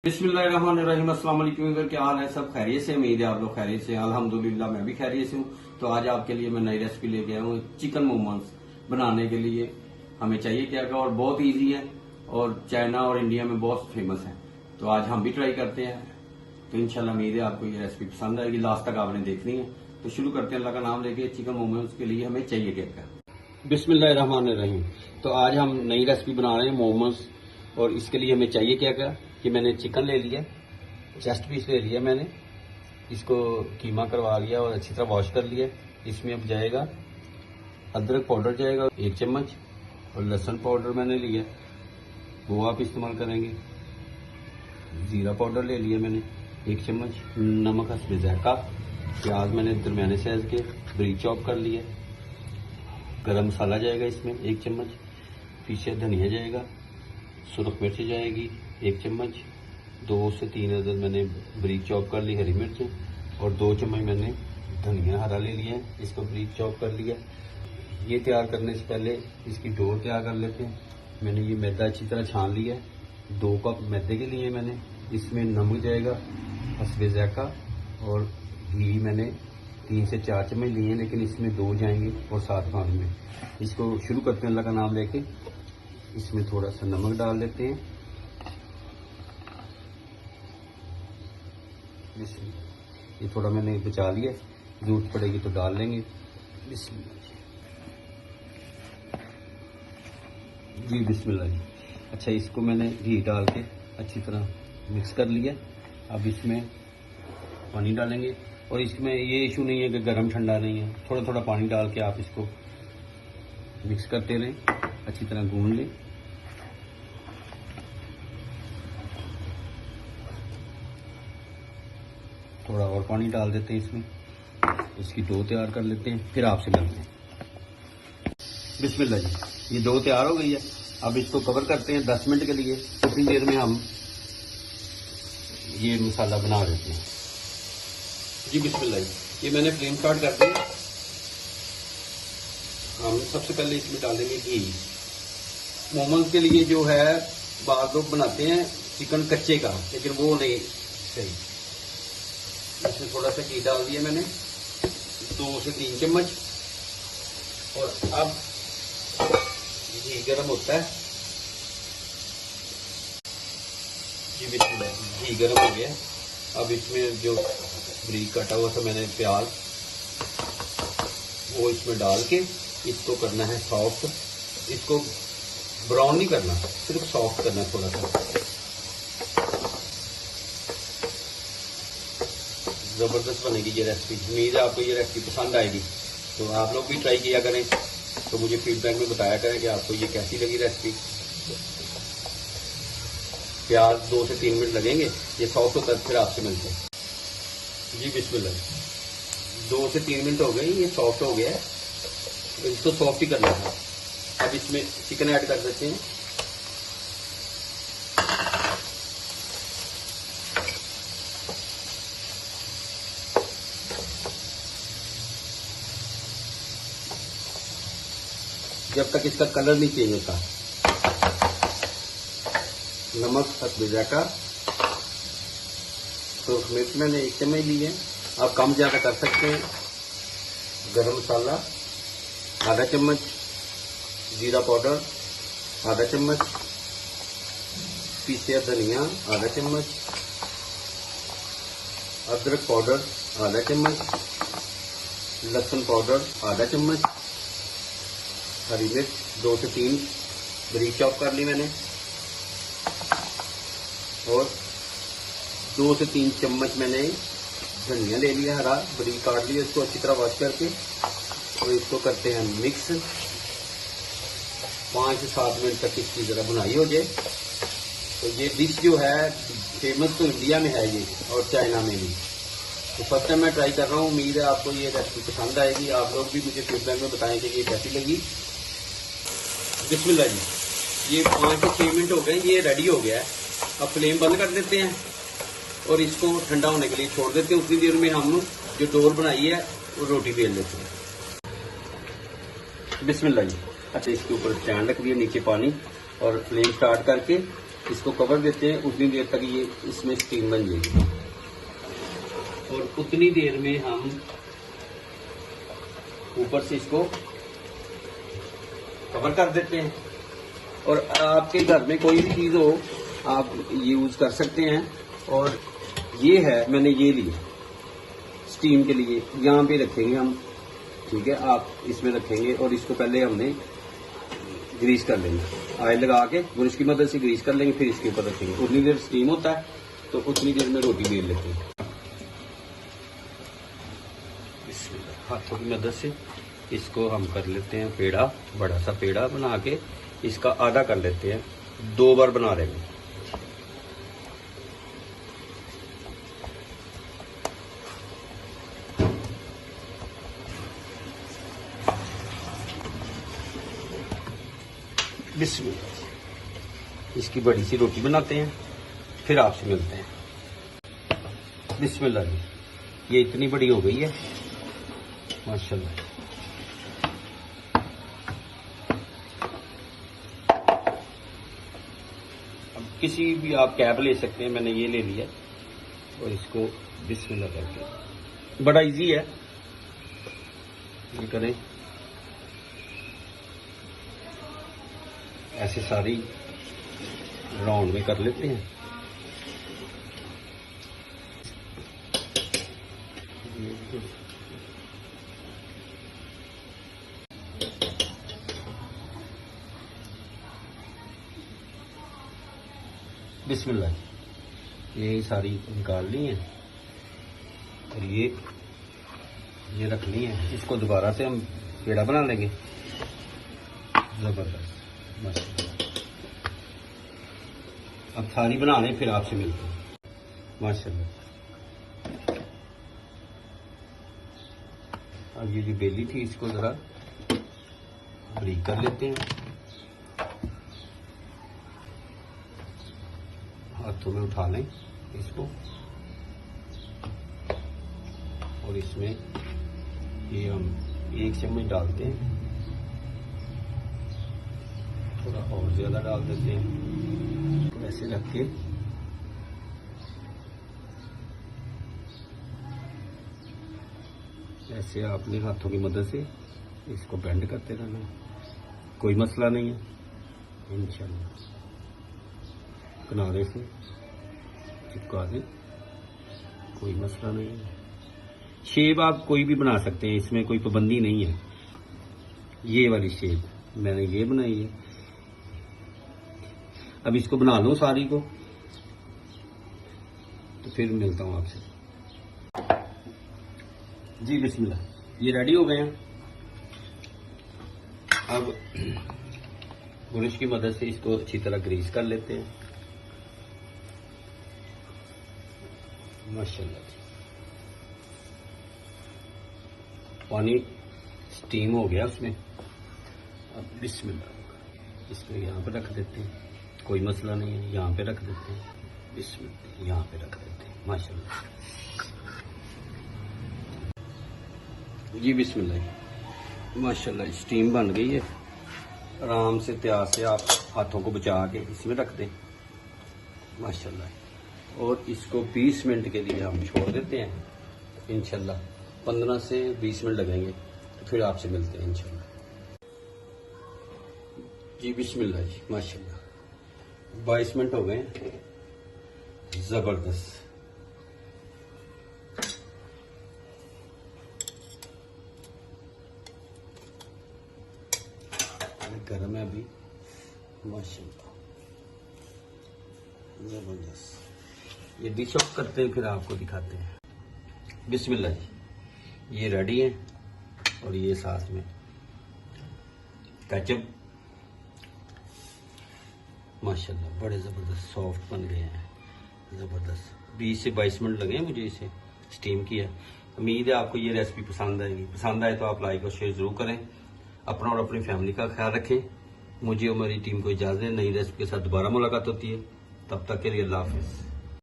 बिस्मिल्लाहिर्रहमानिर्रहीम। अस्सलाम वालेकुम। क्या हाल है? सब खैरियत से? उम्मीद है आप लोग खैरियत से। अल्हम्दुलिल्लाह मैं भी खैरियत से हूँ। तो आज आपके लिए मैं नई रेसिपी लेके आया हूँ। चिकन मोमोज बनाने के लिए हमें चाहिए क्या क्या, और बहुत इजी है और चाइना और इंडिया में बहुत फेमस है। तो आज हम भी ट्राई करते हैं। तो इंशाल्लाह उम्मीद है आपको ये रेसिपी पसंद आएगी। लास्ट तक आपने देखनी है। तो शुरू करते हैं अल्लाह का नाम लेके। चिकन मोमोज के लिए हमें चाहिए क्या क्या। बिस्मिल्लाहिर्रहमानिर्रहीम। तो आज हम नई रेसिपी बना रहे हैं मोमोज, और इसके लिए हमें चाहिए क्या क्या कि मैंने चिकन ले लिया, चेस्ट पीस ले लिया मैंने, इसको कीमा करवा लिया और अच्छी तरह वॉश कर लिया। इसमें अब जाएगा अदरक पाउडर जाएगा 1 चम्मच, और लहसुन पाउडर मैंने लिया वो आप इस्तेमाल करेंगे। जीरा पाउडर ले लिया मैंने 1 चम्मच, नमक हस्बे ज़ायका, प्याज मैंने दरमियाने साइज के बारीक चॉप कर लिया, गरम मसाला जाएगा इसमें 1 चम्मच, पीछे धनिया जाएगा, सुरख मिर्च जाएगी 1 चम्मच, 2 से 3 अदर मैंने बारीक चॉप कर ली हरी मिर्च, और 2 चम्मच मैंने धनिया हरा ले लिया है, इसको बारीक चॉप कर लिया। ये तैयार करने से पहले इसकी डो तैयार कर लेते हैं। मैंने ये मैदा अच्छी तरह छान लिया है, 2 कप मैदे के लिए मैंने। इसमें नमक जाएगा हस्बे ज़ायका, और घी मैंने 3 से 4 चम्मच लिए हैं, लेकिन इसमें 2 जाएंगे और 7 पानी में। इसको शुरू करते हैं अल्लाह का नाम लेके। इसमें थोड़ा सा नमक डाल देते हैं, ये थोड़ा मैंने बचा लिया, जरूरत पड़ेगी तो डाल लेंगे। जी बिस्मिल्लाह जी। अच्छा, इसको मैंने घी डाल के अच्छी तरह मिक्स कर लिया। अब इसमें पानी डालेंगे, और इसमें ये इशू नहीं है कि गर्म ठंडा नहीं है, थोड़ा थोड़ा पानी डाल के आप इसको मिक्स करते रहें, अच्छी तरह गूंद लें। थोड़ा और पानी डाल देते हैं इसमें, इसकी डो तैयार कर लेते हैं, फिर आपसे मिलते हैं। बिस्मिल्लाह जी, ये डो तैयार हो गई है। अब इसको कवर करते हैं 10 मिनट के लिए। उतनी देर में हम ये मसाला बना देते हैं। जी बिस्मिल्लाह जी, ये मैंने फ्लेम स्टार्ट कर दी। हम सबसे पहले इसमें डालेंगे घी। मोमोज के लिए जो है बाद लोग बनाते हैं चिकन कच्चे का, लेकिन वो नहीं सही। इसमें थोड़ा सा घी डाल दिया मैंने, 2 से 3 चम्मच, और अब घी गर्म होता है। जी बिस्मिल्लाह, घी गर्म हो गया। अब इसमें जो बारीक कटा हुआ था मैंने प्याज, वो इसमें डाल के इसको करना है सॉफ्ट। इसको ब्राउन नहीं करना, सिर्फ सॉफ्ट करना है थोड़ा सा। ज़बरदस्त बनेगी ये रेसिपी। उम्मीद है आपको ये रेसिपी पसंद आएगी। तो आप लोग भी ट्राई किया करें, तो मुझे फीडबैक में बताया करें कि आपको ये कैसी लगी रेसिपी। प्याज 2 से 3 मिनट लगेंगे, ये सॉफ्ट होता है, फिर आपसे मिलते हैं। जी बिस्मिल्लाह, 2 से 3 मिनट हो गए, ये सॉफ्ट हो गया है। इसको सॉफ्ट ही करना है। अब इसमें चिकन ऐड कर देते हैं। जब तक इसका कलर नहीं चेंज होता। नमक हस्बे ज़ायका, तो मिर्च मैंने 1 चम्मच ली है, आप कम ज़्यादा कर सकते हैं। गरम मसाला आधा चम्मच, जीरा पाउडर आधा चम्मच, पीसे धनिया आधा चम्मच, अदरक पाउडर आधा चम्मच, लहसुन पाउडर आधा चम्मच, हरी मिर्च 2 से 3 बारीक चॉप कर ली मैंने, और 2 से 3 चम्मच मैंने धनिया ले लिया हरा, बारीक काट लिया। इसको अच्छी तरह वॉश करके और इसको करते हैं मिक्स। 5 से 7 मिनट तक इसकी जरा बुनाई हो जाए। तो ये डिश जो है फेमस तो इंडिया में है ये, और चाइना में भी। तो फर्स्ट टाइम मैं ट्राई कर रहा हूँ। उम्मीद है आपको ये रेसिपी पसंद आएगी। आप लोग भी मुझे फीडबैक में बताएं कि ये कैसी लगी। बिस्मिल्लाह जी, ये 5 से 6 मिनट हो गए, ये रेडी हो गया है। अब फ्लेम बंद कर देते हैं और इसको ठंडा होने के लिए छोड़ देते हैं। उतनी देर में हम जो डोर बनाई है वो रोटी बेल लेते हैं। बिस्मिल्लाह जी। अच्छा, इसके ऊपर स्टैंड रख दिया, नीचे पानी, और फ्लेम स्टार्ट करके इसको कवर देते हैं, उतनी देर तक ये इसमें स्टीम बन जाएगी और उतनी देर में हम ऊपर से इसको कवर कर देते हैं। और आपके घर में कोई भी चीज़ हो आप यूज कर सकते हैं। और ये है, मैंने ये लिया स्टीम के लिए, यहाँ पे रखेंगे हम, ठीक है। आप इसमें रखेंगे और इसको पहले हमने ग्रीस कर लेंगे, ऑयल लगा के ब्रश की मदद से ग्रीस कर लेंगे, फिर इसके ऊपर रखेंगे। उतनी देर स्टीम होता है तो उतनी देर में रोटी बेल लेते हैं। हाथों की मदद से इसको हम कर लेते हैं पेड़ा, बड़ा सा पेड़ा बना के इसका आधा कर लेते हैं, 2 बार बना लेंगे। बिस्मिल्लाह, इसकी बड़ी सी रोटी बनाते हैं, फिर आपसे मिलते हैं। बिस्मिल्लाह जी, ये इतनी बड़ी हो गई है माशाल्लाह। अब किसी भी आप कैप ले सकते हैं, मैंने ये ले लिया और इसको बिस्मिल्लाह करके, बड़ा इजी है, ये करें। ऐसे सारी राउंड में कर लेते हैं। बिस्मिल्लाह, ये सारी निकाल ली है और ये रख ली है। इसको दोबारा से हम पेड़ा बना लेंगे, जबरदस्त माशाल्लाह। अब सारी बना लें, फिर आपसे मिलते हैं माशाल्लाह। अब ये जो बेली थी इसको जरा बारीक कर लेते हैं, हाथों में उठा लें इसको और इसमें ये हम 1 चम्मच डालते हैं, थोड़ा और ज्यादा डाल देते हैं। ऐसे रख के ऐसे आपने हाथों की मदद से इसको बेंड करते रहना, कोई मसला नहीं है। इंशाल्लाह किनारे से चिपका दें, कोई मसला नहीं है। शेप आप कोई भी बना सकते हैं, इसमें कोई पाबंदी नहीं है। ये वाली शेप मैंने ये बनाई है। अब इसको बना लो सारी को, तो फिर मिलता हूं आपसे जी। बिस्मिल्लाह, ये रेडी हो गए हैं। अब ब्रश की मदद से इसको अच्छी तरह ग्रीस कर लेते हैं माशाल्लाह। पानी स्टीम हो गया उसमें। अब बिस्मिल्लाह, इसको यहाँ पे रख देते हैं, कोई मसला नहीं है। यहाँ पे रख देते हैं, बिस्मिल्लाह, यहाँ पे रख देते हैं माशाल्लाह जी। बिस्मिल्लाह माशाल्लाह, स्टीम बन गई है। आराम से तैयार से आप हाथों को बचा के इसमें रख दें माशाल्लाह। और इसको 20 मिनट के लिए हम छोड़ देते हैं इंशाल्लाह। 15 से 20 मिनट लगेंगे, तो फिर आपसे मिलते हैं इंशाल्लाह जी। बिस्मिल्लाह जी माशाल्लाह, 22 मिनट हो गए, जबरदस्त। गर्म है अभी माशाल्लाह, जबरदस्त। ये डिश ऑफ करते हैं, फिर आपको दिखाते हैं। बिस्मिल्लाह जी, ये रेडी है। और ये साथ में केचप माशाल्लाह, बड़े ज़बरदस्त सॉफ्ट बन गए हैं, ज़बरदस्त। 20 से 22 मिनट लगे मुझे इसे स्टीम किया। उम्मीद है आपको ये रेसिपी पसंद आएगी। पसंद आए तो आप लाइक और शेयर ज़रूर करें। अपना और अपनी फैमिली का ख्याल रखें। मुझे और मेरी टीम को इजाज़त दें। नई रेसिपी के साथ दोबारा मुलाकात होती है, तब तक के लिए अल्लाह हाफिज़।